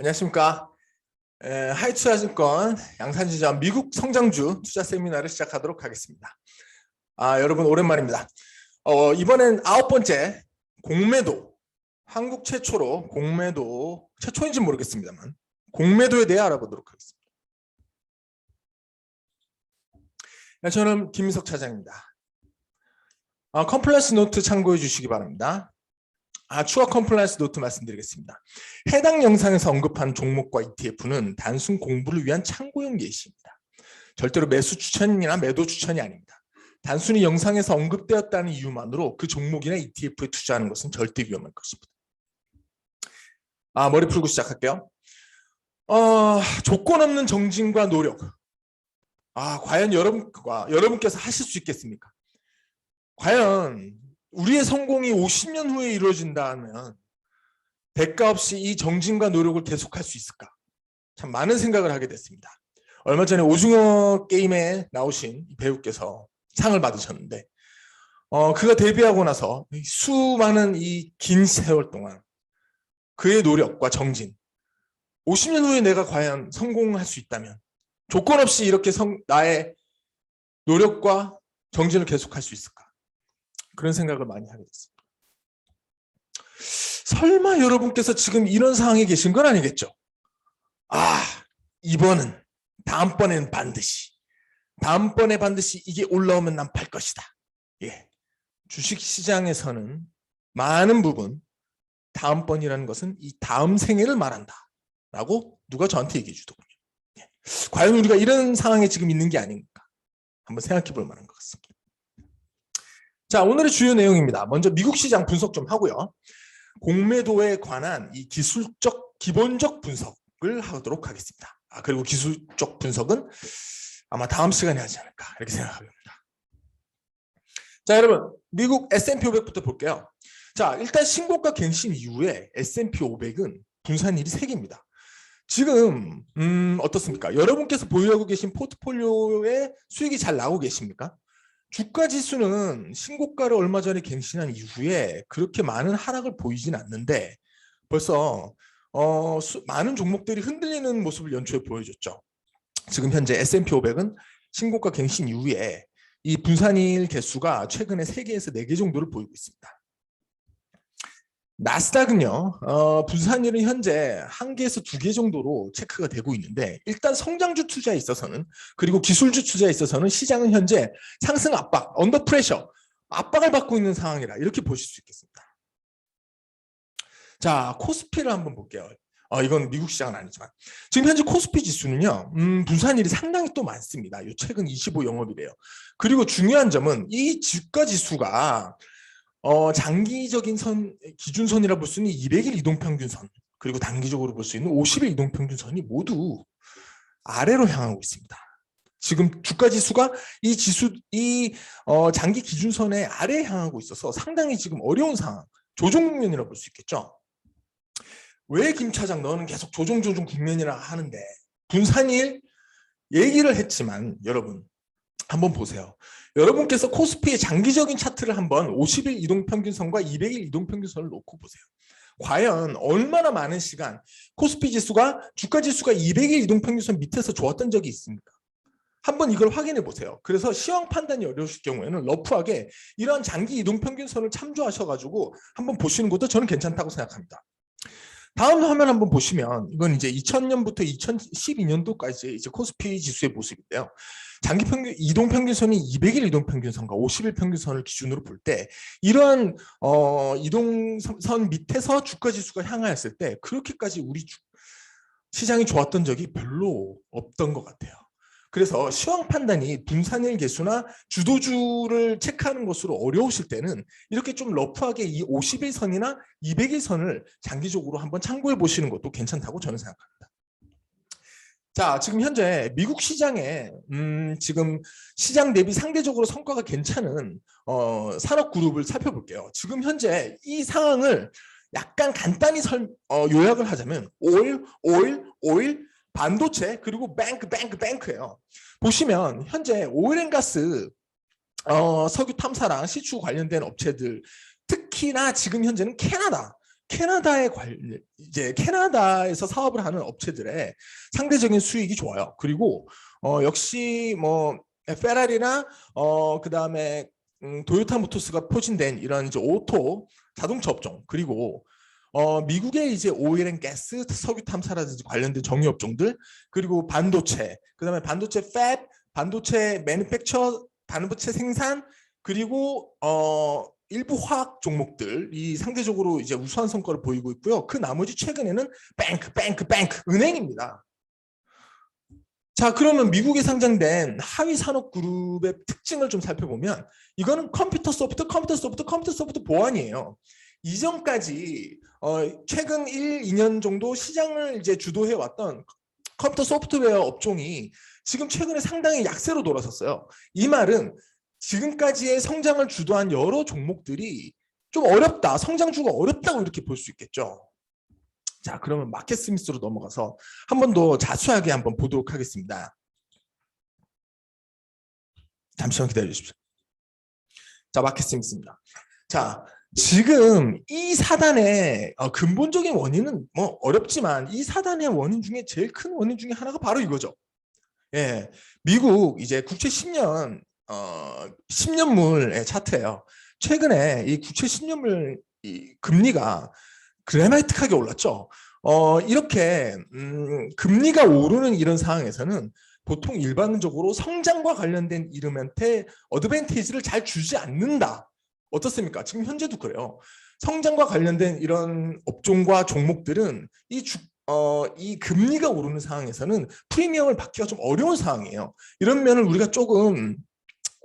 안녕하십니까. 하이투자증권 양산지점 미국 성장주 투자 세미나를 시작하도록 하겠습니다. 여러분 오랜만입니다. 이번엔 9번째 공매도, 한국 최초로 공매도, 최초인지 모르겠습니다만 공매도에 대해 알아보도록 하겠습니다. 저는 김민석 차장입니다. 컴플라이언스 노트 참고해 주시기 바랍니다. 추가 컴플라이언스 노트 말씀드리겠습니다. 해당 영상에서 언급한 종목과 ETF는 단순 공부를 위한 참고용 예시입니다. 절대로 매수 추천이나 매도 추천이 아닙니다. 단순히 영상에서 언급되었다는 이유만으로 그 종목이나 ETF에 투자하는 것은 절대 위험할 것입니다. 머리 풀고 시작할게요. 조건 없는 정진과 노력. 과연 여러분께서 하실 수 있겠습니까? 과연 우리의 성공이 50년 후에 이루어진다면 대가 없이 이 정진과 노력을 계속할 수 있을까? 참 많은 생각을 하게 됐습니다. 얼마 전에 오징어 게임에 나오신 배우께서 상을 받으셨는데 그가 데뷔하고 나서 수많은 이 긴 세월 동안 그의 노력과 정진, 50년 후에 내가 과연 성공할 수 있다면 조건 없이 이렇게 나의 노력과 정진을 계속할 수 있을까? 그런 생각을 많이 하게 됐습니다. 설마 여러분께서 지금 이런 상황에 계신 건 아니겠죠? 이번은 다음번에는 다음번에 반드시 이게 올라오면 난 팔 것이다. 주식시장에서는 많은 부분 다음번이라는 것은 이 다음 생애를 말한다 라고 누가 저한테 얘기해 주더군요. 과연 우리가 이런 상황에 지금 있는 게 아닌가 한번 생각해 볼 만한 것 같습니다. 자, 오늘의 주요 내용입니다. 먼저 미국 시장 분석 좀 하고요. 공매도에 관한 이 기본적 분석을 하도록 하겠습니다. 그리고 기술적 분석은 아마 다음 시간에 하지 않을까 이렇게 생각합니다. 자, 여러분 미국 S&P 500부터 볼게요. 자, 일단 신고가 갱신 이후에 S&P 500은 분산일이 3개입니다. 지금 어떻습니까? 여러분께서 보유하고 계신 포트폴리오에 수익이 잘 나오고 계십니까? 주가 지수는 신고가를 얼마 전에 갱신한 이후에 그렇게 많은 하락을 보이진 않는데 벌써 많은 종목들이 흔들리는 모습을 연초에 보여줬죠. 지금 현재 S&P 500은 신고가 갱신 이후에 이 분산일 개수가 최근에 3개에서 4개 정도를 보이고 있습니다. 나스닥은요, 분산일은 현재 1개에서 2개 정도로 체크가 되고 있는데 일단 성장주 투자에 있어서는 그리고 기술주 투자에 있어서는 시장은 현재 상승 압박, 언더 프레셔, 압박을 받고 있는 상황이라 이렇게 보실 수 있겠습니다. 자, 코스피를 한번 볼게요. 이건 미국 시장은 아니지만 지금 현재 코스피 지수는요, 분산일이 상당히 또 많습니다. 최근 25 영업이래요. 그리고 중요한 점은 이 주가 지수가 장기적인 기준선이라 볼 수 있는 200일 이동평균선 그리고 단기적으로 볼 수 있는 50일 이동평균선이 모두 아래로 향하고 있습니다. 지금 주가지수가 이 장기 기준선의 아래에 향하고 있어서 상당히 지금 어려운 상황, 조정 국면이라고 볼 수 있겠죠. 왜 김 차장 너는 계속 조정 국면이라 하는데 분산일 얘기를 했지만 여러분 한번 보세요. 여러분께서 코스피의 장기적인 차트를 한번 50일 이동평균선과 200일 이동평균선을 놓고 보세요. 과연 얼마나 많은 시간 코스피 지수가 주가 지수가 200일 이동평균선 밑에서 좋았던 적이 있습니까? 한번 이걸 확인해 보세요. 그래서 시황 판단이 어려우실 경우에는 러프하게 이런 장기 이동평균선을 참조하셔가지고 한번 보시는 것도 저는 괜찮다고 생각합니다. 다음 화면 한번 보시면 이건 이제 2000년부터 2012년도까지 이제 코스피 지수의 모습인데요. 장기 이동평균선이 200일 이동평균선과 50일 평균선을 기준으로 볼 때 이러한 이동선 밑에서 주가 지수가 향하였을 때 그렇게까지 우리 시장이 좋았던 적이 별로 없던 것 같아요. 그래서 시황 판단이 분산일 개수나 주도주를 체크하는 것으로 어려우실 때는 이렇게 좀 러프하게 이 50일 선이나 200일 선을 장기적으로 한번 참고해 보시는 것도 괜찮다고 저는 생각합니다. 자, 지금 현재 미국 시장에 지금 시장 대비 상대적으로 성과가 괜찮은 산업 그룹을 살펴볼게요. 지금 현재 이 상황을 약간 간단히 요약을 하자면 오일, 반도체 그리고 뱅크예요. 보시면 현재 오일앤가스 석유 탐사랑 시추 관련된 업체들 특히나 지금 현재는 캐나다 이제 캐나다에서 사업을 하는 업체들의 상대적인 수익이 좋아요. 그리고 역시 뭐 페라리나 그다음에 도요타 모터스가 포진된 이런 이제 오토 자동차 업종, 그리고 미국의 이제 오일 앤 가스, 석유 탐사라든지 관련된 정유 업종들, 그리고 반도체, 그다음에 반도체 팹, 반도체 매니팩처, 반도체 생산, 그리고 일부 화학 종목들이 상대적으로 이제 우수한 성과를 보이고 있고요. 그 나머지 최근에는 뱅크, 은행입니다. 자, 그러면 미국에 상장된 하위 산업 그룹의 특징을 좀 살펴보면, 이거는 컴퓨터 소프트 보안이에요. 이전까지 최근 1, 2년 정도 시장을 이제 주도해 왔던 컴퓨터 소프트웨어 업종이 지금 최근에 상당히 약세로 돌아섰어요. 이 말은 지금까지의 성장을 주도한 여러 종목들이 좀 어렵다, 성장주가 어렵다고 이렇게 볼 수 있겠죠. 자, 그러면 마켓 스미스로 넘어가서 한 번 더 자세하게 한번 보도록 하겠습니다. 잠시만 기다려 주십시오. 자, 마켓 스미스입니다. 자, 지금 이 사단의 근본적인 원인은 뭐 어렵지만, 이 사단의 원인 중에 제일 큰 원인 중에 하나가 바로 이거죠. 예, 미국 이제 국채 10년 10년물의 차트예요. 최근에 이 국채 10년물 금리가 드라마틱하게 올랐죠. 이렇게 금리가 오르는 이런 상황에서는 보통 일반적으로 성장과 관련된 이름한테 어드밴티지를 잘 주지 않는다. 어떻습니까? 지금 현재도 그래요. 성장과 관련된 이런 업종과 종목들은 이 금리가 오르는 상황에서는 프리미엄을 받기가 좀 어려운 상황이에요. 이런 면을 우리가 조금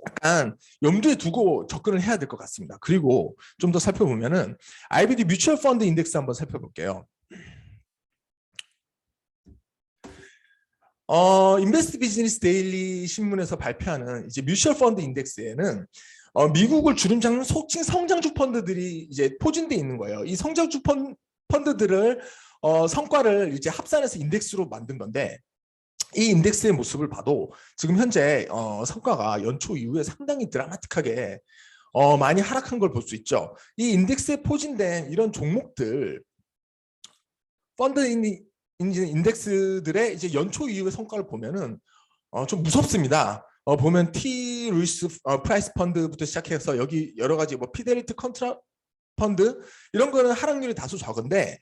약간 염두에 두고 접근을 해야 될 것 같습니다. 그리고 좀 더 살펴보면은 IBD 뮤추얼 펀드 인덱스 한번 살펴볼게요. 인베스트 비즈니스 데일리 신문에서 발표하는 이제 뮤추얼 펀드 인덱스에는 미국을 주름 잡는 속칭 성장주 펀드들이 이제 포진돼 있는 거예요. 이 성장주 펀드들을 성과를 이제 합산해서 인덱스로 만든 건데, 이 인덱스의 모습을 봐도 지금 현재 성과가 연초 이후에 상당히 드라마틱하게 많이 하락한 걸 볼 수 있죠. 이 인덱스에 포진된 이런 종목들, 펀드 인덱스들의 이제 연초 이후의 성과를 보면은 좀 무섭습니다. 보면 T 루이스 프라이스 펀드부터 시작해서 여기 여러 가지 뭐 피델리티 컨트라 펀드 이런 거는 하락률이 다소 적은데,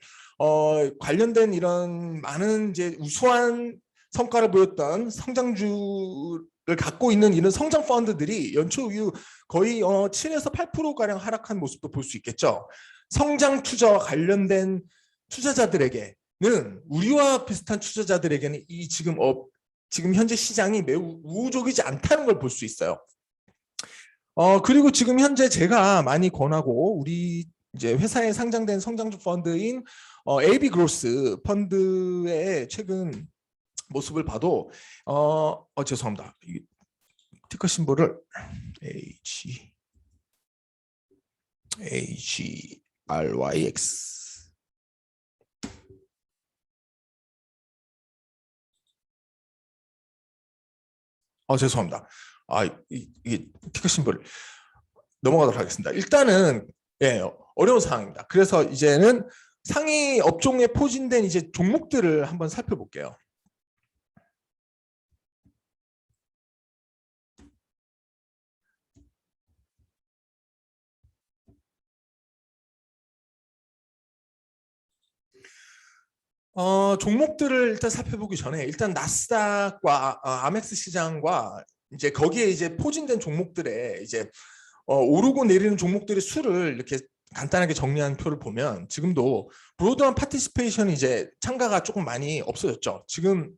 관련된 이런 많은 이제 우수한 성과를 보였던 성장주를 갖고 있는 이런 성장 펀드들이 연초 이후 거의 7에서 8%가량 하락한 모습도 볼 수 있겠죠. 성장 투자와 관련된 투자자들에게는, 우리와 비슷한 투자자들에게는 이 지금 현재 시장이 매우 우호적이지 않다는 걸 볼 수 있어요. 그리고 지금 현재 제가 많이 권하고 우리 이제 회사에 상장된 성장주 펀드인 AB 그로스 펀드의 최근 모습을 봐도 죄송합니다. 티커 심볼을 HRYX 죄송합니다. 이게 티커 심볼 넘어가도록 하겠습니다. 일단은 어려운 상황입니다. 그래서 이제는 상위 업종에 포진된 이제 종목들을 한번 살펴볼게요. 종목들을 일단 살펴보기 전에 일단 나스닥과 아멕스 시장과 이제 거기에 이제 포진된 종목들의 이제 오르고 내리는 종목들의 수를 이렇게 간단하게 정리한 표를 보면, 지금도 브로드한 파티시페이션이 이제 참가가 조금 많이 없어졌죠. 지금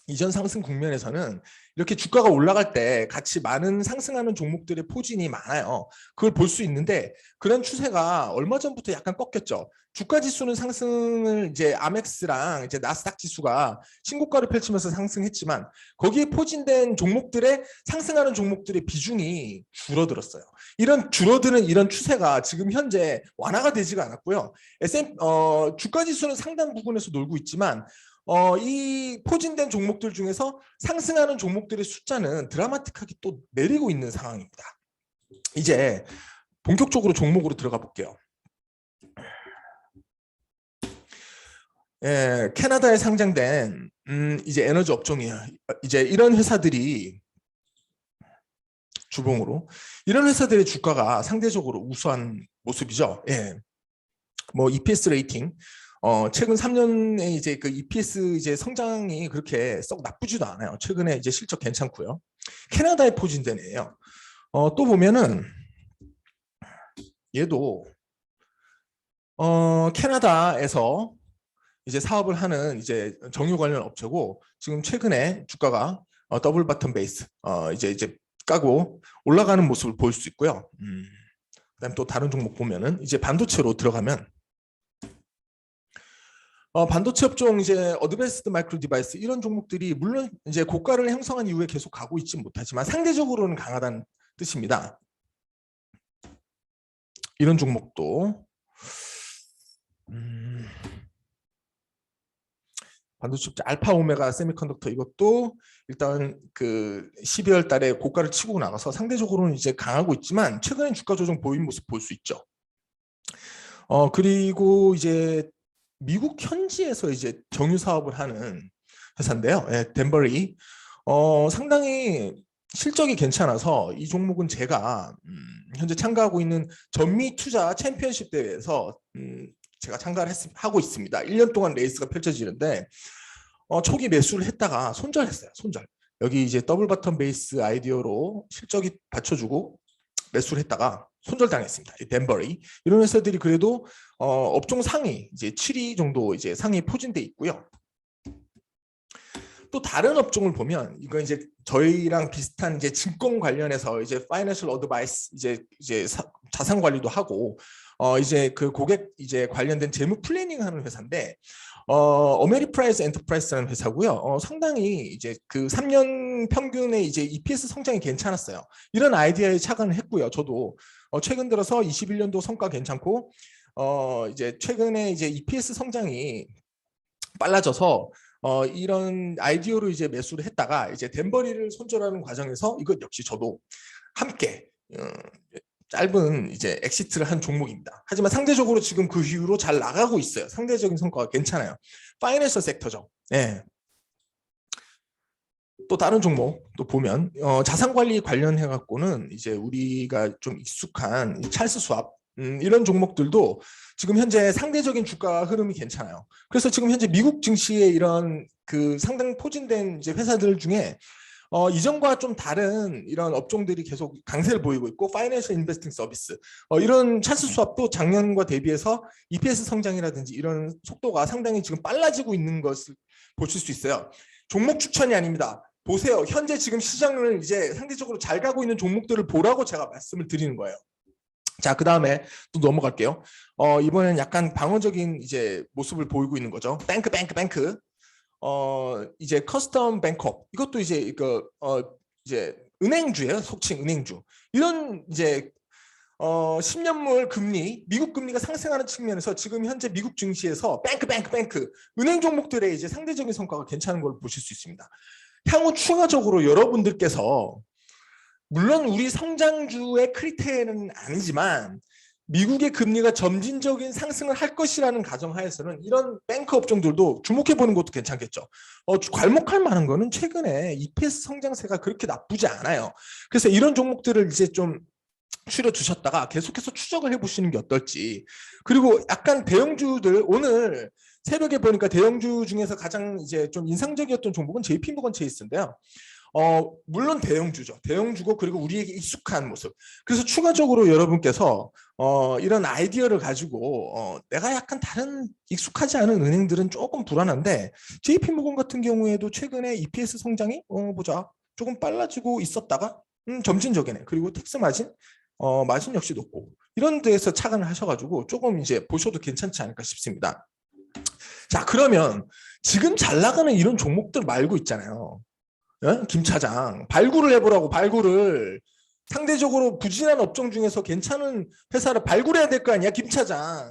이전 상승 국면에서는 이렇게 주가가 올라갈 때 같이 많은 상승하는 종목들의 포진이 많아요. 그걸 볼 수 있는데, 그런 추세가 얼마 전부터 약간 꺾였죠. 주가 지수는 상승을 이제 아멕스랑 이제 나스닥 지수가 신고가를 펼치면서 상승했지만, 거기에 포진된 종목들의 상승하는 종목들의 비중이 줄어들었어요. 이런 줄어드는 이런 추세가 지금 현재 완화가 되지가 않았고요. 주가 지수는 상당 부분에서 놀고 있지만, 이 포진된 종목들 중에서 상승하는 종목들의 숫자는 드라마틱하게 또 내리고 있는 상황입니다. 이제 본격적으로 종목으로 들어가 볼게요. 예, 캐나다에 상장된 이제 에너지 업종이에요. 이제 이런 회사들이 주봉으로 이런 회사들의 주가가 상대적으로 우수한 모습이죠. 예. 뭐 EPS 레이팅 최근 3년에 이제 그 EPS 이제 성장이 그렇게 썩 나쁘지도 않아요. 최근에 이제 실적 괜찮고요. 캐나다에 포진된 애예요. 또 보면은 얘도 캐나다에서 이제 사업을 하는 이제 정유 관련 업체고 지금 최근에 주가가 더블 바텀 베이스 이제 까고 올라가는 모습을 볼 수 있고요. 그다음 또 다른 종목 보면은 이제 반도체로 들어가면 반도체 업종 이제 어드밴스드 마이크로 디바이스 이런 종목들이 물론 이제 고가를 형성한 이후에 계속 가고 있지 못하지만 상대적으로는 강하다는 뜻입니다. 이런 종목도 반도체 업체 알파 오메가 세미컨덕터 이것도 일단 그 12월 달에 고가를 치고 나가서 상대적으로는 이제 강하고 있지만 최근에 주가 조정 보인 모습 볼 수 있죠. 그리고 이제 미국 현지에서 이제 정유 사업을 하는 회사인데요. 예, 덴버리. 상당히 실적이 괜찮아서 이 종목은 제가 현재 참가하고 있는 전미 투자 챔피언십 대회에서 제가 참가를 하고 있습니다. 1년 동안 레이스가 펼쳐지는데 초기 매수를 했다가 손절했어요. 손절. 여기 이제 더블 바텀 베이스 아이디어로 실적이 받쳐주고 매수를 했다가 손절당했습니다. 덴버리 이런 회사들이 그래도 업종 상위 이제 7위 정도 이제 상위 포진돼 있고요. 또 다른 업종을 보면 이거 이제 저희랑 비슷한 이제 증권 관련해서 이제 파이낸셜 어드바이스 이제 자산 관리도 하고 이제 그 고객 이제 관련된 재무 플래닝 하는 회사인데 어메리프라이즈 엔터프라이즈라는 회사고요. 상당히 이제 그 3년 평균의 이제 EPS 성장이 괜찮았어요. 이런 아이디어에 착안을 했고요. 저도 최근 들어서 21년도 성과 괜찮고 이제 최근에 이제 EPS 성장이 빨라져서 이런 아이디어로 이제 매수를 했다가 이제 덴버리를 손절하는 과정에서 이것 역시 저도 함께 짧은 이제 엑시트를 한 종목입니다. 하지만 상대적으로 지금 그 이후로 잘 나가고 있어요. 상대적인 성과가 괜찮아요. 파이낸셜 섹터죠. 네. 또 다른 종목 또 보면 자산관리 관련해 갖고는 이제 우리가 좀 익숙한 찰스 스왑 이런 종목들도 지금 현재 상대적인 주가 흐름이 괜찮아요. 그래서 지금 현재 미국 증시의 이런 그 상당 포진된 이제 회사들 중에 이전과 좀 다른 이런 업종들이 계속 강세를 보이고 있고 파이낸셜 인베스팅 서비스 이런 찰스 스왑도 작년과 대비해서 EPS 성장이라든지 이런 속도가 상당히 지금 빨라지고 있는 것을 보실 수 있어요. 종목 추천이 아닙니다. 보세요. 현재 지금 시장을 이제 상대적으로 잘 가고 있는 종목들을 보라고 제가 말씀을 드리는 거예요. 자, 그 다음에 또 넘어갈게요. 이번엔 약간 방어적인 이제 모습을 보이고 있는 거죠. 뱅크. 이제 커스텀 뱅크업 이것도 이제 이제 은행주예요. 속칭 은행주. 이런 이제 10년물 금리, 미국 금리가 상승하는 측면에서 지금 현재 미국 증시에서 뱅크 은행 종목들의 이제 상대적인 성과가 괜찮은 걸 보실 수 있습니다. 향후 추가적으로 여러분들께서 물론 우리 성장주의 크리테리는 아니지만 미국의 금리가 점진적인 상승을 할 것이라는 가정하에서는 이런 뱅크 업종들도 주목해 보는 것도 괜찮겠죠. 괄목할 만한 거는 최근에 EPS 성장세가 그렇게 나쁘지 않아요. 그래서 이런 종목들을 이제 좀 추려 주셨다가 계속해서 추적을 해보시는 게 어떨지. 그리고 약간 대형주들 오늘 새벽에 보니까 대형주 중에서 가장 이제 좀 인상적이었던 종목은 JP모건 체이스인데요. 물론 대형주죠. 대형주고 그리고 우리에게 익숙한 모습. 그래서 추가적으로 여러분께서 이런 아이디어를 가지고 내가 약간 다른 익숙하지 않은 은행들은 조금 불안한데 JP모건 같은 경우에도 최근에 EPS 성장이 보자 조금 빨라지고 있었다가 점진적이네. 그리고 텍스 마진 마진 역시 높고 이런 데에서 착안을 하셔가지고 조금 이제 보셔도 괜찮지 않을까 싶습니다. 자, 그러면 지금 잘 나가는 이런 종목들 말고 있잖아요. 김 차장 발굴을 해보라고. 발굴을 상대적으로 부진한 업종 중에서 괜찮은 회사를 발굴해야 될 거 아니야, 김 차장.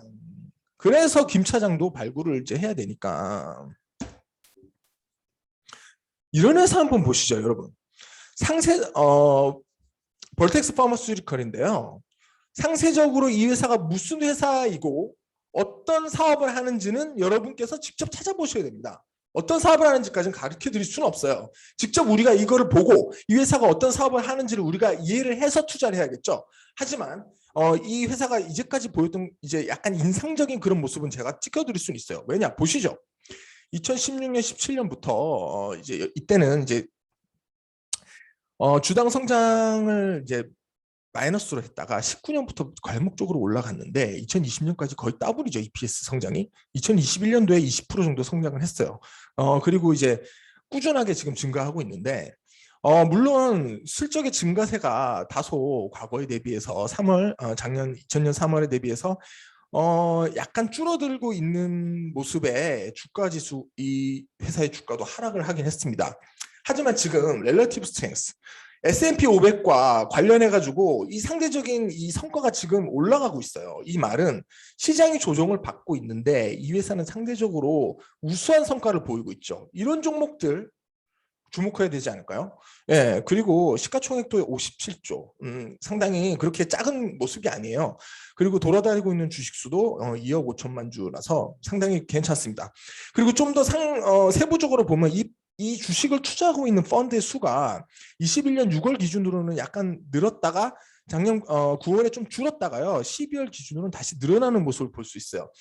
그래서 김 차장도 발굴을 이제 해야 되니까 이런 회사 한번 보시죠, 여러분. 벌텍스 파머스유티컬인데요. 상세적으로 이 회사가 무슨 회사이고 어떤 사업을 하는지는 여러분께서 직접 찾아보셔야 됩니다. 어떤 사업을 하는지까지는 가르쳐 드릴 수는 없어요. 직접 우리가 이거를 보고 이 회사가 어떤 사업을 하는지를 우리가 이해를 해서 투자를 해야겠죠. 하지만 이 회사가 이제까지 보였던 이제 약간 인상적인 그런 모습은 제가 찍어드릴 수는 있어요. 왜냐 보시죠. 2016년, 17년부터 이제 이때는 이제 주당 성장을 이제 마이너스로 했다가 19년부터 괄목적으로 올라갔는데 2020년까지 거의 더블이죠. EPS 성장이 2021년도에 20% 정도 성장을 했어요. 그리고 이제 꾸준하게 지금 증가하고 있는데 물론 실적의 증가세가 다소 과거에 대비해서 작년 2000년 3월에 대비해서 약간 줄어들고 있는 모습에 주가지수 이 회사의 주가도 하락을 하긴 했습니다. 하지만 지금 렐러티브 스트렝스 S&P 500과 관련해 가지고 이 상대적인 이 성과가 지금 올라가고 있어요. 이 말은 시장이 조정을 받고 있는데 이 회사는 상대적으로 우수한 성과를 보이고 있죠. 이런 종목들 주목해야 되지 않을까요? 예, 그리고 시가총액도 57조. 상당히 그렇게 작은 모습이 아니에요. 그리고 돌아다니고 있는 주식수도 2억 5천만 주라서 상당히 괜찮습니다. 그리고 좀 더 세부적으로 보면 이 주식을 투자하고 있는 펀드의 수가 21년 6월 기준으로는 약간 늘었다가 작년 9월에 좀 줄었다가요. 12월 기준으로는 다시 늘어나는 모습을 볼 수 있어요.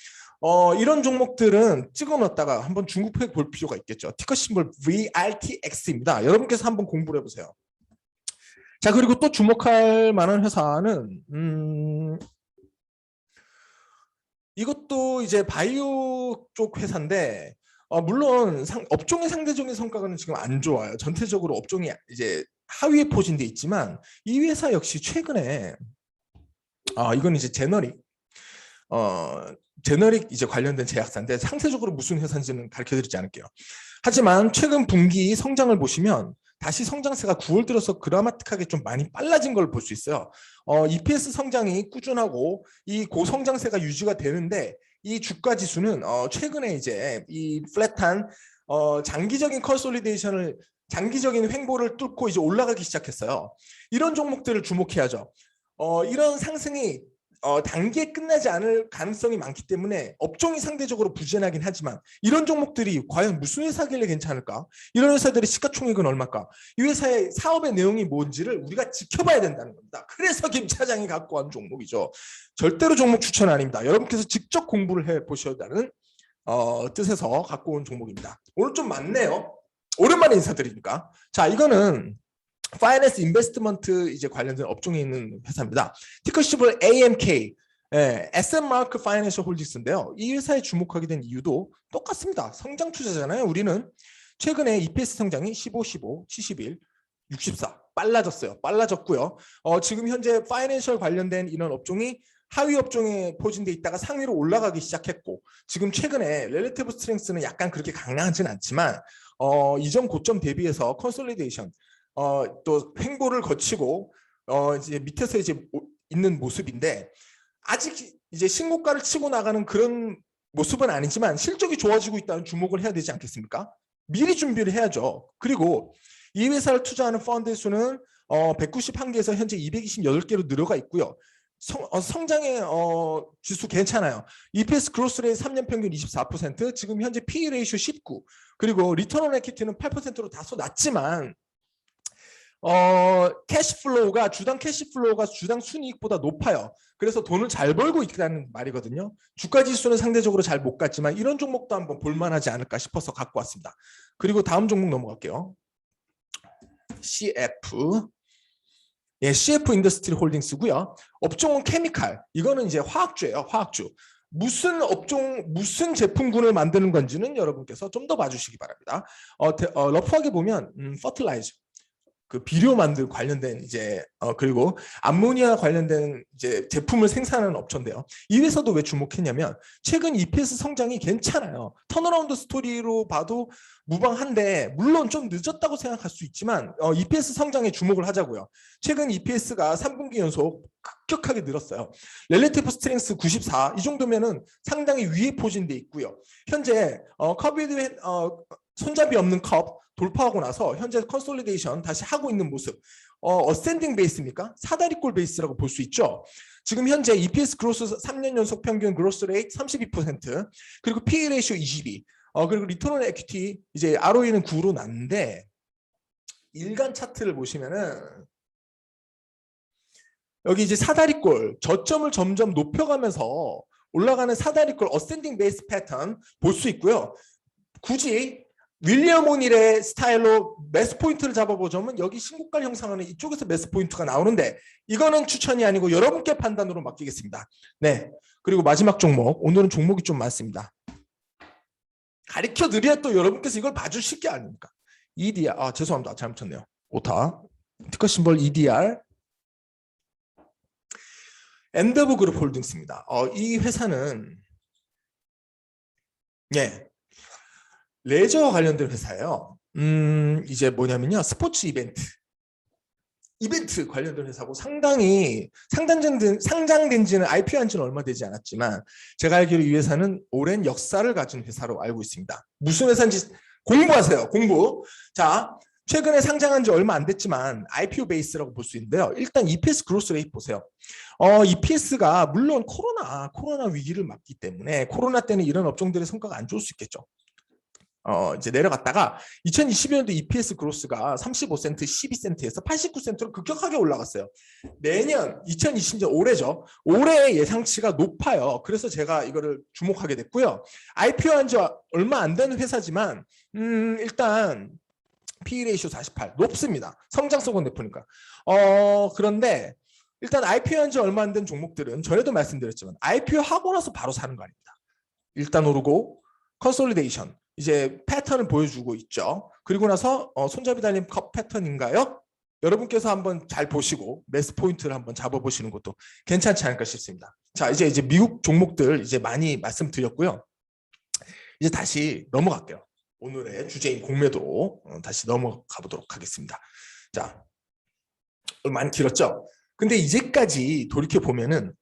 이런 종목들은 찍어 넣었다가 한번 중국팩 볼 필요가 있겠죠. 티커 심볼 VRTX입니다. 여러분께서 한번 공부를 해보세요. 자, 그리고 또 주목할 만한 회사는 이것도 이제 바이오 쪽 회사인데 물론 업종의 상대적인 성과는 지금 안 좋아요. 전체적으로 업종이 이제 하위에 포진돼 있지만 이 회사 역시 최근에 이건 이제 제너릭 이제 관련된 제약사인데 상세적으로 무슨 회사인지는 가르쳐드리지 않을게요. 하지만 최근 분기 성장을 보시면 다시 성장세가 9월 들어서 드라마틱하게 좀 많이 빨라진 걸 볼 수 있어요. EPS 성장이 꾸준하고 이 고성장세가 유지가 되는데 이 주가 지수는 최근에 이제 이 플랫한 장기적인 컨솔리데이션을 장기적인 횡보를 뚫고 이제 올라가기 시작했어요. 이런 종목들을 주목해야죠. 이런 상승이 단기에 끝나지 않을 가능성이 많기 때문에 업종이 상대적으로 부진하긴 하지만 이런 종목들이 과연 무슨 회사길래 괜찮을까? 이런 회사들의 시가총액은 얼마일까? 이 회사의 사업의 내용이 뭔지를 우리가 지켜봐야 된다는 겁니다. 그래서 김 차장이 갖고 온 종목이죠. 절대로 종목 추천 아닙니다. 여러분께서 직접 공부를 해보셔야 하는 뜻에서 갖고 온 종목입니다. 오늘 좀 많네요. 오랜만에 인사드리니까. 자, 이거는 파이낸스 인베스트먼트 이제 관련된 업종에 있는 회사입니다. 티커 시볼 AMK, SM마크 파이낸셜 홀딩스인데요. 이 회사에 주목하게 된 이유도 똑같습니다. 성장 투자잖아요. 우리는 최근에 EPS 성장이 15, 15, 71, 64 빨라졌고요. 지금 현재 파이낸셜 관련된 이런 업종이 하위 업종에 포진돼 있다가 상위로 올라가기 시작했고 지금 최근에 렐러티브 스트렝스는 약간 그렇게 강하지는 않지만 이전 고점 대비해서 컨솔리데이션 또 횡보를 거치고 이제 밑에서 이제 있는 모습인데 아직 이제 신고가를 치고 나가는 그런 모습은 아니지만 실적이 좋아지고 있다는 주목을 해야 되지 않겠습니까? 미리 준비를 해야죠. 그리고 이 회사를 투자하는 펀드의 수는 191개에서 현재 228개로 늘어가 있고요. 성장의 지수 괜찮아요. EPS 그로스 레이트 3년 평균 24%, 지금 현재 PE 레이쇼 19, 그리고 리턴 온 에퀴티는 8%로 다소 낮지만 캐시플로우가 주당 캐시플로우가 주당 순이익보다 높아요. 그래서 돈을 잘 벌고 있다는 말이거든요. 주가 지수는 상대적으로 잘 못 갔지만 이런 종목도 한번 볼만하지 않을까 싶어서 갖고 왔습니다. 그리고 다음 종목 넘어갈게요. CF. 예, CF 인더스트리 홀딩스고요. 업종은 케미칼. 이거는 이제 화학주예요. 화학주. 무슨 업종, 무슨 제품군을 만드는 건지는 여러분께서 좀 더 봐주시기 바랍니다. 러프하게 보면 퍼틸라이저. 그 비료 만들 관련된 이제 그리고 암모니아 관련된 이제 제품을 생산하는 업체인데요. 이 회사도 왜 주목했냐면 최근 EPS 성장이 괜찮아요. 턴어라운드 스토리로 봐도 무방한데 물론 좀 늦었다고 생각할 수 있지만 EPS 성장에 주목을 하자고요. 최근 EPS가 3분기 연속 급격하게 늘었어요. 렐러티브 스트렝스 94, 이 정도면은 상당히 위에 포진돼 있고요. 현재 커비드 손잡이 없는 컵 돌파하고 나서 현재 컨솔리데이션 다시 하고 있는 모습. 어센딩 베이스입니까? 사다리꼴 베이스라고 볼 수 있죠. 지금 현재 EPS 그로스 3년 연속 평균 그로스 레이트 32%, 그리고 PE 레이쇼 22, 그리고 리턴 온 에퀴티 이제 ROE는 9로 났는데 일간 차트를 보시면은 여기 이제 사다리꼴 저점을 점점 높여가면서 올라가는 사다리꼴 어센딩 베이스 패턴 볼 수 있고요. 굳이 윌리엄 오닐의 스타일로 매스 포인트를 잡아보자면 여기 신고가 형상하는 이쪽에서 매스 포인트가 나오는데 이거는 추천이 아니고 여러분께 판단으로 맡기겠습니다. 네. 그리고 마지막 종목, 오늘은 종목이 좀 많습니다. 가르쳐 드려야 또 여러분께서 이걸 봐주실 게 아닙니까? EDR, 죄송합니다. 잘못 쳤네요. 오타. 티커 심벌 EDR. 엔더브 그룹 홀딩스입니다. 이 회사는 레저와 관련된 회사예요. 이제 뭐냐면요, 스포츠 이벤트 관련된 회사고 상당히 상장된 지는 IPO한 지는 얼마 되지 않았지만 제가 알기로 이 회사는 오랜 역사를 가진 회사로 알고 있습니다. 무슨 회사인지 공부하세요. 공부. 자, 최근에 상장한 지 얼마 안 됐지만 IPO 베이스라고 볼 수 있는데요. 일단 EPS 그로스 레이트 보세요. EPS가 물론 코로나 위기를 맞기 때문에 코로나 때는 이런 업종들의 성과가 안 좋을 수 있겠죠. 이제 내려갔다가 2022년도 EPS 그로스가 35센트, 12센트에서 89센트로 급격하게 올라갔어요. 내년 2020년 올해죠. 올해의 예상치가 높아요. 그래서 제가 이거를 주목하게 됐고요. IPO한 지 얼마 안 되는 회사지만 일단 PE 레이쇼 48 높습니다. 성장성은 높으니까. 그런데 일단 IPO한 지 얼마 안 된 종목들은 전에도 말씀드렸지만 IPO 하고 나서 바로 사는 거 아닙니다. 일단 오르고 컨솔리데이션 이제 패턴을 보여주고 있죠. 그리고 나서 손잡이 달린 컵 패턴인가요? 여러분께서 한번 잘 보시고 매스 포인트를 한번 잡아보시는 것도 괜찮지 않을까 싶습니다. 자, 이제 미국 종목들 이제 많이 말씀드렸고요. 이제 다시 넘어갈게요. 오늘의 주제인 공매도로 다시 넘어가 보도록 하겠습니다. 자, 많이 길었죠? 근데 이제까지 돌이켜 보면은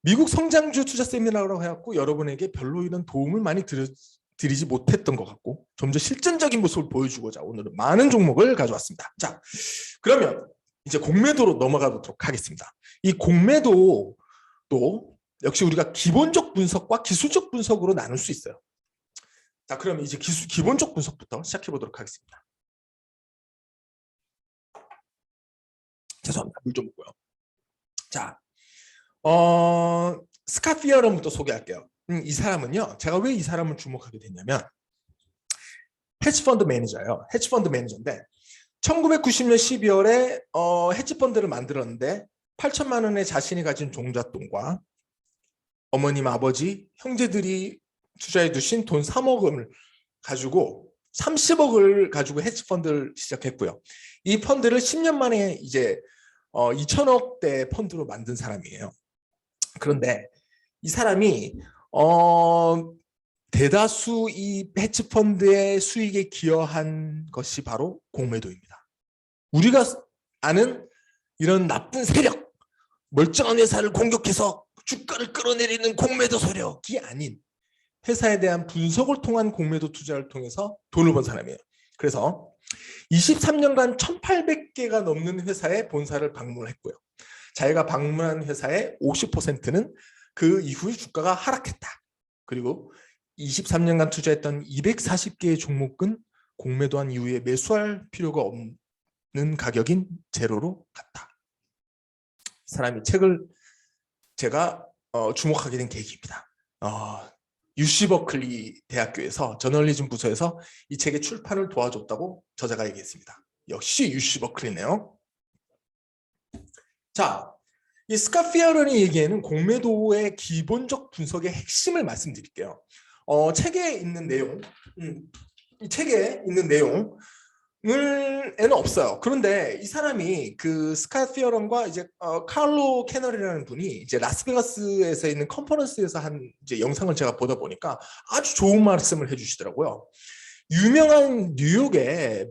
미국 성장주 투자 세미나라고 해갖고 여러분에게 별로 이런 도움을 많이 드리지 못했던 것 같고 좀 더 실전적인 모습을 보여주고자 오늘은 많은 종목을 가져왔습니다. 자, 그러면 이제 공매도로 넘어가 보도록 하겠습니다. 이 공매도도 역시 우리가 기본적 분석과 기술적 분석으로 나눌 수 있어요. 자, 그럼 이제 기본적 분석부터 시작해 보도록 하겠습니다. 죄송합니다. 물 좀 먹고요. 자, 스캇 피어런부터 소개할게요. 이 사람은요, 제가 왜 이 사람을 주목하게 됐냐면 헤지펀드 매니저예요. 헤지펀드 매니저인데 1990년 12월에 헤지펀드를 만들었는데 8천만 원의 자신이 가진 종잣돈과 어머님, 아버지, 형제들이 투자해 두신 돈 3억을 가지고 30억을 가지고 헤지펀드를 시작했고요. 이 펀드를 10년 만에 이제 2천억대 펀드로 만든 사람이에요. 그런데 이 사람이 대다수 이 헤지펀드의 수익에 기여한 것이 바로 공매도입니다. 우리가 아는 이런 나쁜 세력, 멀쩡한 회사를 공격해서 주가를 끌어내리는 공매도 세력이 아닌 회사에 대한 분석을 통한 공매도 투자를 통해서 돈을 번 사람이에요. 그래서 23년간 1,800개가 넘는 회사에 본사를 방문했고요. 자기가 방문한 회사의 50%는 그 이후에 주가가 하락했다. 그리고 23년간 투자했던 240개의 종목은 공매도한 이후에 매수할 필요가 없는 가격인 제로로 갔다. 이 사람이 책을 제가 주목하게 된 계기입니다. UC 버클리 대학교에서 저널리즘 부서에서 이 책의 출판을 도와줬다고 저자가 얘기했습니다. 역시 UC 버클리네요. 자, 이 스캇 피어런이 얘기하는 공매도의 기본적 분석의 핵심을 말씀드릴게요. 책에 있는 내용, 이 책에 있는 내용에는 없어요. 그런데 이 사람이 그 스캇 피어런과 이제 칼로 캐널이라는 분이 이제 라스베가스에서 있는 컨퍼런스에서 한 이제 영상을 제가 보다 보니까 아주 좋은 말씀을 해주시더라고요. 유명한 뉴욕의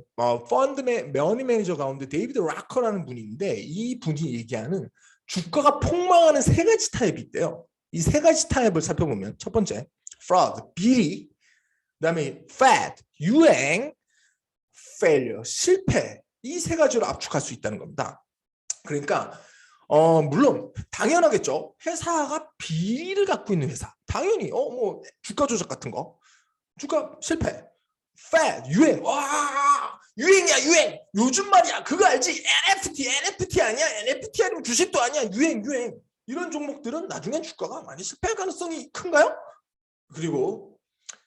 펀드 머니 매니저 가운데 데이비드 라커라는 분이 있는데 이 분이 얘기하는 주가가 폭망하는 세 가지 타입이 있대요. 이 세 가지 타입을 살펴보면 첫 번째, fraud, 비리, 그다음에 fad, 유행, failure, 실패. 이 세 가지로 압축할 수 있다는 겁니다. 그러니까 물론 당연하겠죠. 회사가 비리를 갖고 있는 회사. 당연히 뭐 주가 조작 같은 거. 주가 실패. fad 유행. 와 유행이야 유행. 요즘 말이야 그거 알지? NFT 아니야? NFT 아니면 주식도 아니야. 유행. 이런 종목들은 나중엔 주가가 많이 실패할 가능성이 큰가요? 그리고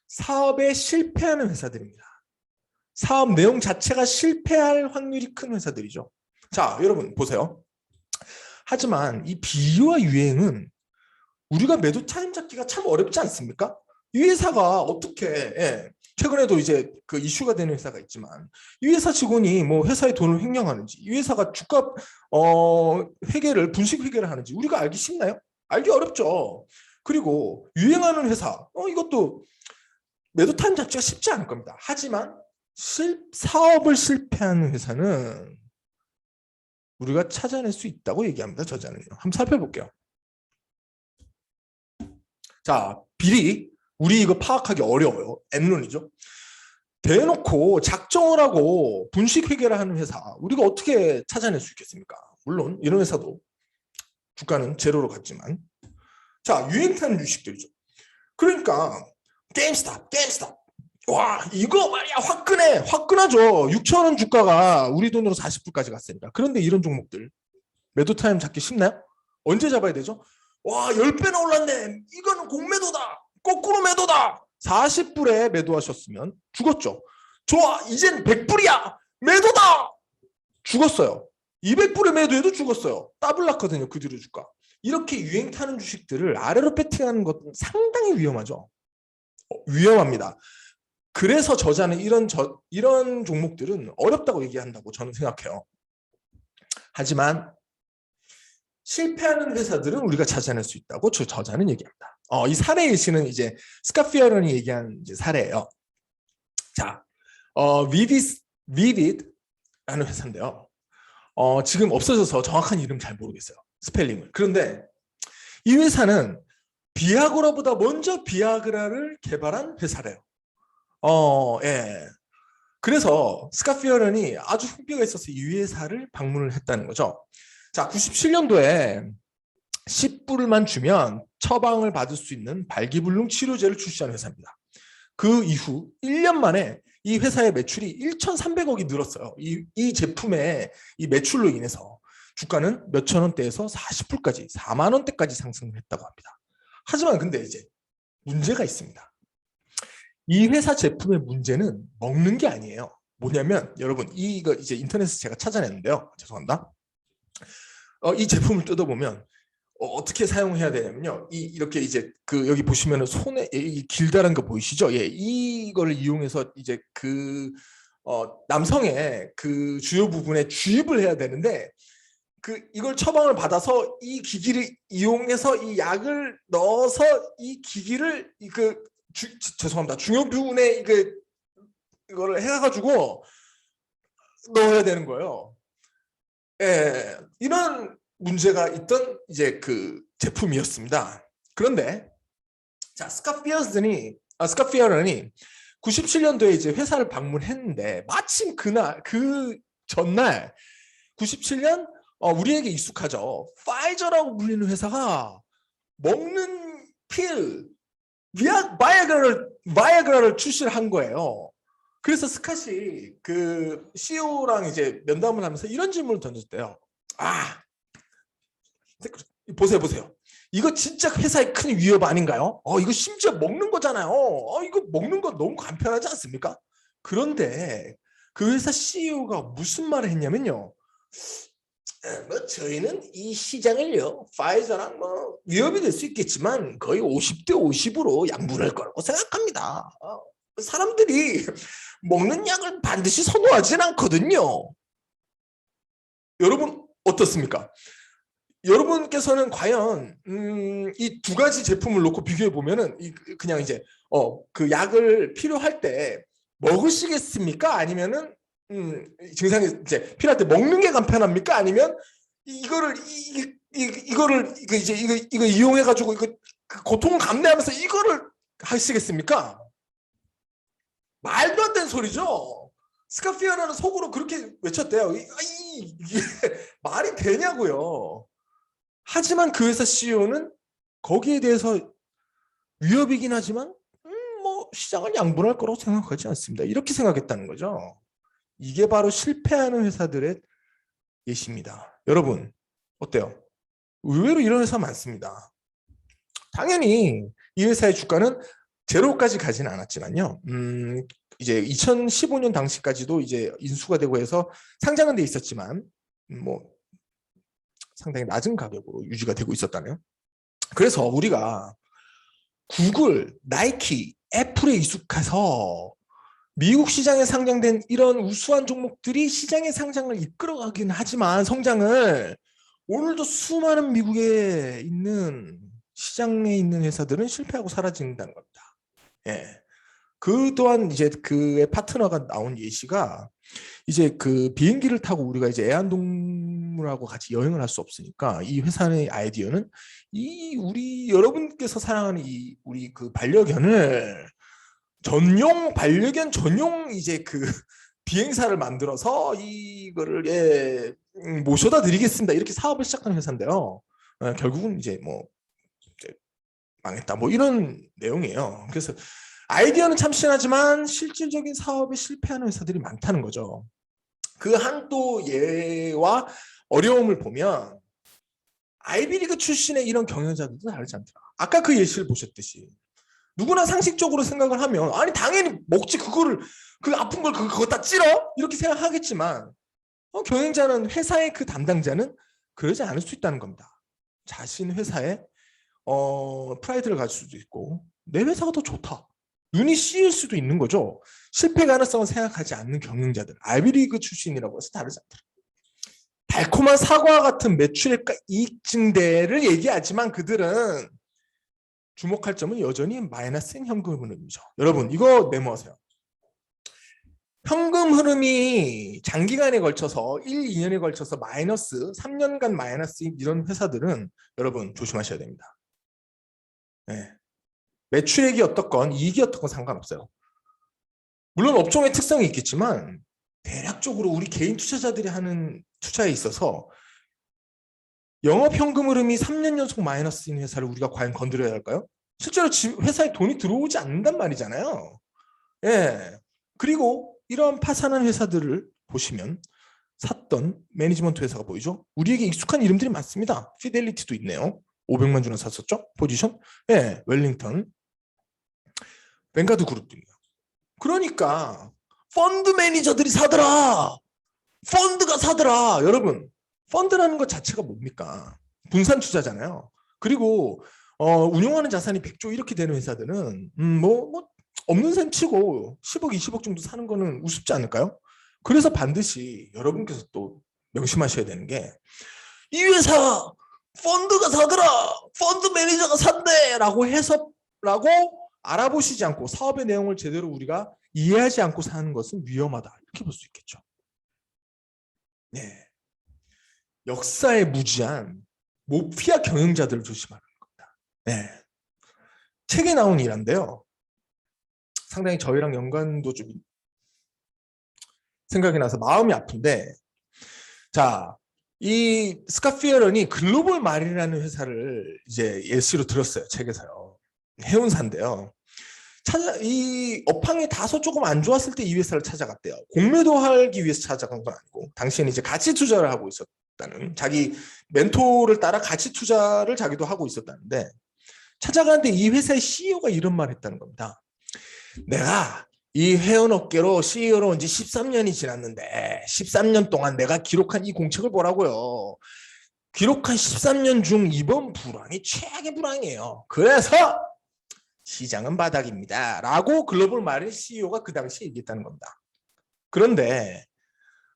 사업에 실패하는 회사들입니다. 사업 내용 자체가 실패할 확률이 큰 회사들이죠. 자, 여러분 보세요. 하지만 이 비리와 유행은 우리가 매도 타임 잡기가 참 어렵지 않습니까? 이 회사가 어떻게 최근에도 이제 그 이슈가 되는 회사가 있지만 이 회사 직원이 뭐 회사의 돈을 횡령하는지 이 회사가 주가 회계를 분식 회계를 하는지 우리가 알기 쉽나요? 알기 어렵죠. 그리고 유행하는 회사 이것도 매도 타임 잡기가 쉽지 않을 겁니다. 하지만 사업을 실패하는 회사는 우리가 찾아낼 수 있다고 얘기합니다. 저자는요. 한번 살펴볼게요. 자, 비리. 우리 이거 파악하기 어려워요. N론이죠. 대놓고 작정을 하고 분식 회계를 하는 회사 우리가 어떻게 찾아낼 수 있겠습니까? 물론 이런 회사도 주가는 제로로 갔지만 자, 유행 타는 주식들이죠. 그러니까 게임스탑. 와 이거 말이야 화끈하죠. 6,000원 주가가 우리 돈으로 40불까지 갔으니까. 그런데 이런 종목들 매도 타임 잡기 쉽나요? 언제 잡아야 되죠? 와 10배나 올랐네. 이거는 공매도다. 거꾸로 매도다. 40불에 매도하셨으면 죽었죠. 좋아 이젠 100불이야. 매도다. 죽었어요. 200불에 매도해도 죽었어요. 더블 났거든요. 그 뒤로 주가. 이렇게 유행 타는 주식들을 아래로 배팅하는 것은 상당히 위험하죠. 위험합니다. 그래서 저자는 이런 종목들은 어렵다고 얘기한다고 저는 생각해요. 하지만 실패하는 회사들은 우리가 찾아낼 수 있다고 저자는 얘기합니다. 이 사례 예시는 이제 스카피어런이 얘기한 이제 사례예요. 자, Vivid라는 회사인데요. 지금 없어져서 정확한 이름 잘 모르겠어요. 스펠링을. 그런데 이 회사는 비아그라보다 먼저 비아그라를 개발한 회사래요. 예. 그래서 스카피어런이 아주 흥미가 있어서 이 회사를 방문을 했다는 거죠. 자, 97년도에 10불만 주면 처방을 받을 수 있는 발기불능 치료제를 출시한 회사입니다. 그 이후 1년 만에 이 회사의 매출이 1,300억이 늘었어요. 이 제품의 이 매출로 인해서 주가는 몇천 원대에서 40불까지 4만 원대까지 상승을 했다고 합니다. 하지만 근데 이제 문제가 있습니다. 이 회사 제품의 문제는 먹는 게 아니에요. 뭐냐면 여러분 이거 이제 인터넷에서 제가 찾아냈는데요. 죄송합니다. 이 제품을 뜯어보면 어떻게 사용해야 되냐면요. 이렇게 이제 그 여기 보시면은 손에 이 길다란 거 보이시죠? 예, 이거를 이용해서 이제 그 남성의 그 주요 부분에 주입을 해야 되는데 이걸 처방을 받아서 이 기기를 이용해서 이 약을 넣어서 이 기기를 죄송합니다. 중요 부분에 이거를 해가지고 넣어야 되는 거예요. 예, 이런 문제가 있던 이제 그 제품이었습니다. 그런데 자 스카피어런이 97년도에 이제 회사를 방문했는데 마침 그 전날 97년 우리에게 익숙하죠. 파이저라고 불리는 회사가 먹는 필 바이아그라를 출시를 한 거예요. 그래서 스캇이 그 CEO랑 이제 면담을 하면서 이런 질문을 던졌대요. 보세요. 이거 진짜 회사의 큰 위협 아닌가요? 이거 심지어 먹는 거잖아요. 이거 먹는 거 너무 간편하지 않습니까? 그런데 그 회사 CEO가 무슨 말을 했냐면요. 뭐 저희는 이 시장을요 파이저랑 뭐 위협이 될 수 있겠지만 거의 50대 50으로 양분할 거라고 생각합니다. 사람들이 먹는 약을 반드시 선호하진 않거든요. 여러분 어떻습니까? 여러분께서는 과연 이 두 가지 제품을 놓고 비교해 보면은 그냥 이제 그 약을 필요할 때 먹으시겠습니까? 아니면은 증상이 이제 필요할 때 먹는 게 간편합니까? 아니면 이거를 이거 이용해 가지고 그 고통을 감내하면서 이거를 하시겠습니까? 말도 안 되는 소리죠. 스카피어라는 속으로 그렇게 외쳤대요. 이게 말이 되냐고요. 하지만 그 회사 CEO는 거기에 대해서 위협이긴 하지만 뭐 시장은 양분할 거라고 생각하지 않습니다. 이렇게 생각했다는 거죠. 이게 바로 실패하는 회사들의 예시입니다. 여러분 어때요? 의외로 이런 회사 많습니다. 당연히 이 회사의 주가는 제로까지 가지는 않았지만요. 이제 2015년 당시까지도 이제 인수가 되고 해서 상장은 돼 있었지만 뭐 상당히 낮은 가격으로 유지가 되고 있었다네요. 그래서 우리가 구글, 나이키, 애플에 익숙해서 미국 시장에 상장된 이런 우수한 종목들이 시장의 상장을 이끌어가긴 하지만 성장을 오늘도 수많은 미국에 있는 시장에 있는 회사들은 실패하고 사라진다는 겁니다. 예. 그 또한 이제 그의 파트너가 나온 예시가 이제 그 비행기를 타고 우리가 이제 애완동물하고 같이 여행을 할 수 없으니까 이 회사의 아이디어는 이 우리 여러분께서 사랑하는 이 우리 그 반려견을 반려견 전용 이제 그 비행사를 만들어서 이거를 모셔다 드리겠습니다. 이렇게 사업을 시작한 회사인데요. 결국은 이제 뭐 이제 망했다. 뭐 이런 내용이에요. 그래서 아이디어는 참 신하지만 실질적인 사업에 실패하는 회사들이 많다는 거죠. 그 한 또 예와 어려움을 보면 아이비리그 출신의 이런 경영자들도 다르지 않더라. 아까 그 예시를 보셨듯이 누구나 상식적으로 생각을 하면 아니 당연히 먹지 그거를 그 아픈 걸 그거 다 찔러? 이렇게 생각하겠지만 경영자는 회사의 그 담당자는 그러지 않을 수 있다는 겁니다. 자신 회사에 프라이드를 가질 수도 있고 내 회사가 더 좋다. 눈이 씌일 수도 있는 거죠. 실패 가능성을 생각하지 않는 경영자들. 아이비리그 출신이라고 해서 다르지 않더라. 달콤한 사과와 같은 매출액과 이익 증대를 얘기하지만 그들은 주목할 점은 여전히 마이너스인 현금 흐름이죠. 여러분 이거 메모하세요. 현금 흐름이 장기간에 걸쳐서 1, 2년에 걸쳐서 마이너스 3년간 마이너스인 이런 회사들은 여러분 조심하셔야 됩니다. 네. 매출액이 어떻건 이익이 어떻건 상관없어요. 물론 업종의 특성이 있겠지만 대략적으로 우리 개인 투자자들이 하는 투자에 있어서 영업 현금 흐름이 3년 연속 마이너스인 회사를 우리가 과연 건드려야 할까요? 실제로 회사에 돈이 들어오지 않는단 말이잖아요. 예. 그리고 이런 파산한 회사들을 보시면 샀던 매니지먼트 회사가 보이죠? 우리에게 익숙한 이름들이 많습니다. 피델리티도 있네요. 500만 주나 샀었죠? 포지션. 예. 웰링턴. 뱅가드 그룹도 있네요. 그러니까 펀드 매니저들이 사더라. 펀드가 사더라. 여러분 펀드라는 것 자체가 뭡니까? 분산 투자잖아요. 그리고 운용하는 자산이 100조 이렇게 되는 회사들은 뭐 없는 셈 치고 10억, 20억 정도 사는 거는 우습지 않을까요? 그래서 반드시 여러분께서 또 명심하셔야 되는 게 이 회사 펀드가 사더라. 펀드 매니저가 산대. 라고 알아보시지 않고 사업의 내용을 제대로 우리가 이해하지 않고 사는 것은 위험하다. 이렇게 볼 수 있겠죠. 네. 역사에 무지한 모피아 경영자들을 조심하는 겁니다. 네. 책에 나온 일인데요. 상당히 저희랑 연관도 좀 생각이 나서 마음이 아픈데, 자, 이 스카피어런이 글로벌 말이라는 회사를 이제 예시로 들었어요. 책에서요. 해운사인데요. 이 업황이 다소 조금 안 좋았을 때 이 회사를 찾아갔대요. 공매도 하기 위해서 찾아간 건 아니고 당시에는 이제 가치 투자를 하고 있었다는, 자기 멘토를 따라 가치 투자를 자기도 하고 있었다는데, 찾아가는데 이 회사의 CEO가 이런 말을 했다는 겁니다. 내가 이 해운업계로 CEO로 온 지 13년이 지났는데 13년 동안 내가 기록한 이 공책을 보라고요. 기록한 13년 중 이번 불황이 최악의 불황이에요. 그래서 시장은 바닥입니다. 라고 글로벌 마린 CEO가 그 당시에 얘기했다는 겁니다. 그런데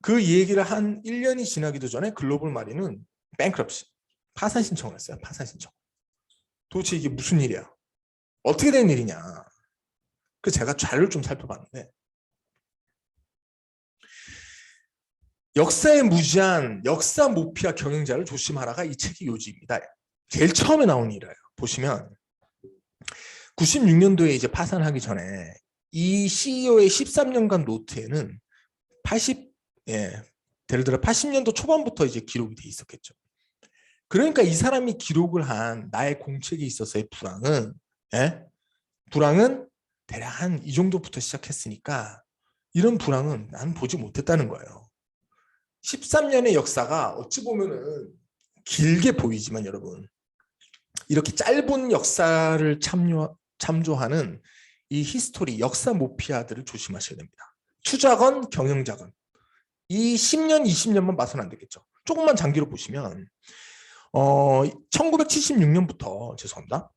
그 얘기를 한 1년이 지나기도 전에 글로벌 마린은 뱅크럽시, 파산 신청을 했어요. 파산 신청. 도대체 이게 무슨 일이야? 어떻게 된 일이냐? 그래서 제가 자료를 좀 살펴봤는데, 역사에 무지한 역사 모피아 경영자를 조심하라가 이 책의 요지입니다. 제일 처음에 나온 일이에요. 보시면 96년도에 이제 파산하기 전에 이 CEO의 13년간 노트에는 예를 들어 80년도 초반부터 이제 기록이 돼 있었겠죠. 그러니까 이 사람이 기록을 한 나의 공책에 있어서의 불황은, 예? 불황은 대략 한 이 정도부터 시작했으니까 이런 불황은 난 보지 못했다는 거예요. 13년의 역사가 어찌 보면은 길게 보이지만 여러분, 이렇게 짧은 역사를 참조하는 이 히스토리, 역사 모피아들을 조심하셔야 됩니다. 투자건 경영자건 이 10년, 20년만 봐서는 안 되겠죠. 조금만 장기로 보시면 1976년부터 죄송합니다.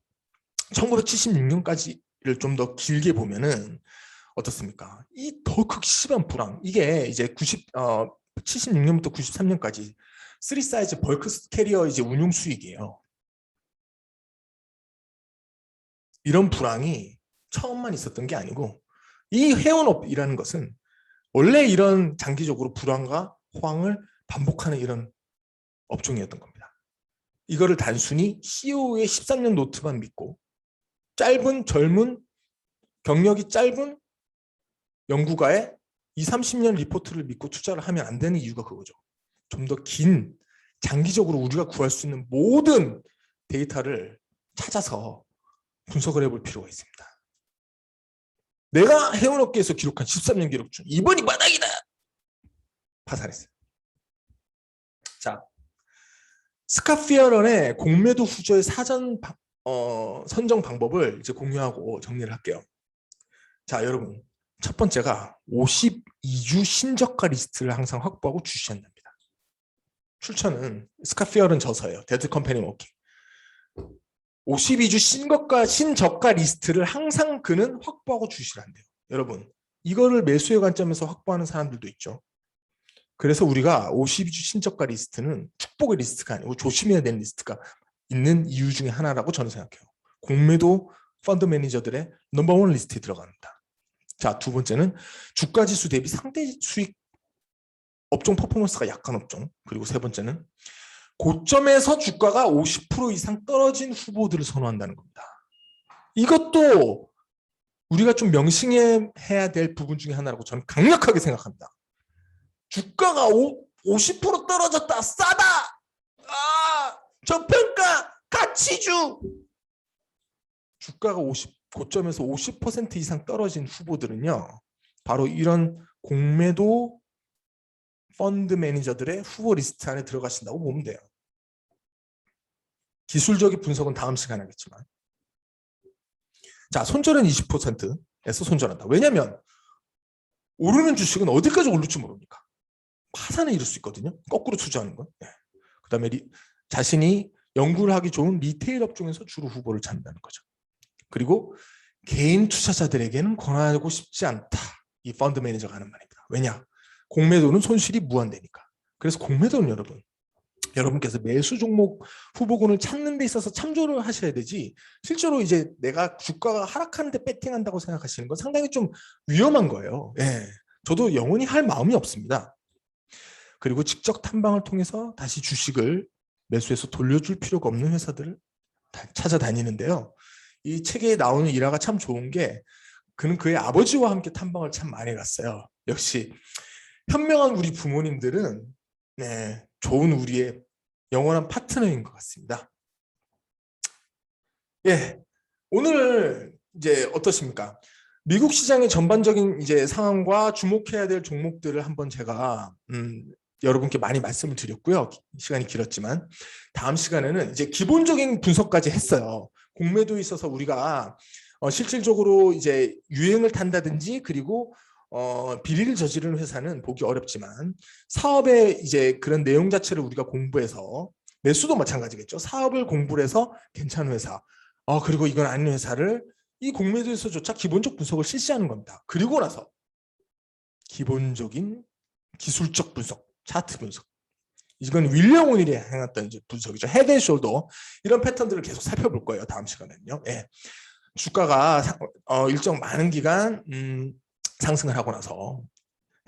1976년까지를 좀 더 길게 보면은 어떻습니까? 이 더 극심한 불황, 이게 이제 76년부터 93년까지 3 사이즈 벌크 캐리어 이제 운용 수익이에요. 이런 불황이 처음만 있었던 게 아니고 이 해운업이라는 것은 원래 이런 장기적으로 불황과 호황을 반복하는 이런 업종이었던 겁니다. 이거를 단순히 CEO의 13년 노트만 믿고 짧은 젊은 경력이 짧은 연구가의 20, 30년 리포트를 믿고 투자를 하면 안 되는 이유가 그거죠. 좀 더 긴 장기적으로 우리가 구할 수 있는 모든 데이터를 찾아서 분석을 해볼 필요가 있습니다. 내가 해운업계에서 기록한 13년 기록 중 이번이 바닥이다. 파산했어요. 자, 스카피어런의 공매도 후저의 사전 선정 방법을 이제 공유하고 정리를 할게요. 자, 여러분, 첫 번째가 52주 신저가 리스트를 항상 확보하고 주시한답니다. 출처는 스카피어런 저서예요. 데드 컴퍼니 워킹. 52주 신저가 리스트를 항상 그는 확보하고 주시란대요. 여러분, 이거를 매수의 관점에서 확보하는 사람들도 있죠. 그래서 우리가 52주 신저가 리스트는 축복의 리스트가 아니고 조심해야 되는 리스트가 있는 이유 중에 하나라고 저는 생각해요. 공매도 펀드 매니저들의 넘버원 리스트에 들어갑니다. 자, 두 번째는 주가 지수 대비 상대 수익 업종 퍼포먼스가 약한 업종. 그리고 세 번째는 고점에서 주가가 50% 이상 떨어진 후보들을 선호한다는 겁니다. 이것도 우리가 좀 명심해야 될 부분 중에 하나라고 저는 강력하게 생각합니다. 주가가 50% 떨어졌다. 싸다. 저평가 가치주. 주가가 고점에서 50% 이상 떨어진 후보들은요. 바로 이런 공매도 펀드 매니저들의 후보 리스트 안에 들어가신다고 보면 돼요. 기술적인 분석은 다음 시간에 하겠지만. 자, 손절은 20%에서 손절한다. 왜냐하면 오르는 주식은 어디까지 오를지 모릅니까? 파산을 이룰 수 있거든요. 거꾸로 투자하는 건. 네. 그다음에 자신이 연구를 하기 좋은 리테일 업종에서 주로 후보를 찾는다는 거죠. 그리고 개인 투자자들에게는 권하고 싶지 않다. 이 펀드 매니저가 하는 말입니다. 왜냐? 공매도는 손실이 무한대니까. 그래서 공매도는 여러분께서 매수 종목 후보군을 찾는 데 있어서 참조를 하셔야 되지, 실제로 이제 내가 주가가 하락하는데 배팅한다고 생각하시는 건 상당히 좀 위험한 거예요. 예. 저도 영원히 할 마음이 없습니다. 그리고 직접 탐방을 통해서 다시 주식을 매수해서 돌려줄 필요가 없는 회사들을 찾아다니는데요. 이 책에 나오는 일화가 참 좋은 게 그는 그의 아버지와 함께 탐방을 참 많이 갔어요. 역시 현명한 우리 부모님들은 네, 좋은 우리의 영원한 파트너인 것 같습니다. 예, 오늘 이제 어떻습니까? 미국 시장의 전반적인 이제 상황과 주목해야 될 종목들을 한번 제가 여러분께 많이 말씀을 드렸고요. 시간이 길었지만 다음 시간에는 이제 기본적인 분석까지 했어요. 공매도에 있어서 우리가 실질적으로 이제 유행을 탄다든지 그리고 비리를 저지르는 회사는 보기 어렵지만 사업의 이제 그런 내용 자체를 우리가 공부해서 매수도 마찬가지겠죠. 사업을 공부를 해서 괜찮은 회사, 그리고 이건 아닌 회사를 이 공매도에서조차 기본적 분석을 실시하는 겁니다. 그리고 나서 기본적인 기술적 분석, 차트 분석. 이건 윌리엄 오닐이 행했던 이제 분석이죠. 헤드 앤 숄더 이런 패턴들을 계속 살펴볼 거예요. 다음 시간에는요. 예. 주가가 일정 많은 기간 상승을 하고 나서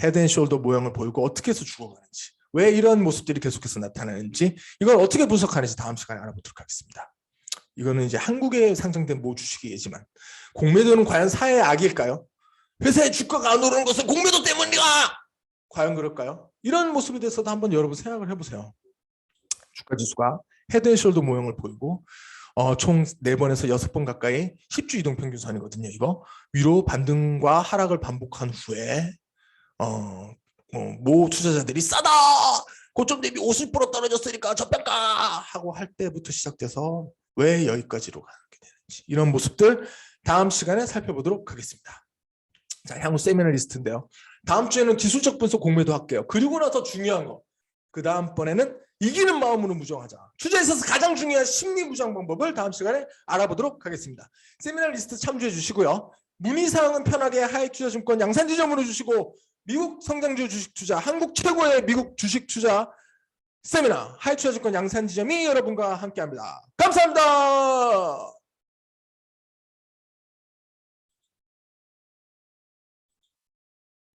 헤드 앤 숄더 모양을 보이고 어떻게 해서 죽어가는지, 왜 이런 모습들이 계속해서 나타나는지, 이걸 어떻게 분석하는지 다음 시간에 알아보도록 하겠습니다. 이거는 이제 한국에 상장된 모 주식이지만 공매도는 과연 사회의 악일까요? 회사의 주가가 안 오르는 것은 공매도 때문이야. 과연 그럴까요? 이런 모습에 대해서도 한번 여러분 생각을 해보세요. 주가 지수가 헤드앤숄더 모형을 보이고 총 4번에서 6번 가까이 10주 이동 평균선이거든요. 이거 위로 반등과 하락을 반복한 후에 모 투자자들이 싸다! 고점 대비 50% 떨어졌으니까 저평가! 하고 할 때부터 시작돼서 왜 여기까지로 가게 되는지 이런 모습들 다음 시간에 살펴보도록 하겠습니다. 자, 향후 세미나 리스트인데요. 다음 주에는 기술적 분석 공매도 할게요. 그리고 나서 중요한 거. 그 다음번에는 이기는 마음으로 무정하자. 투자에 있어서 가장 중요한 심리 무장 방법을 다음 시간에 알아보도록 하겠습니다. 세미나 리스트 참조해 주시고요. 문의사항은 편하게 하이투자증권 양산지점으로 주시고 미국 성장주 주식 투자, 한국 최고의 미국 주식 투자 세미나 하이투자증권 양산지점이 여러분과 함께합니다. 감사합니다.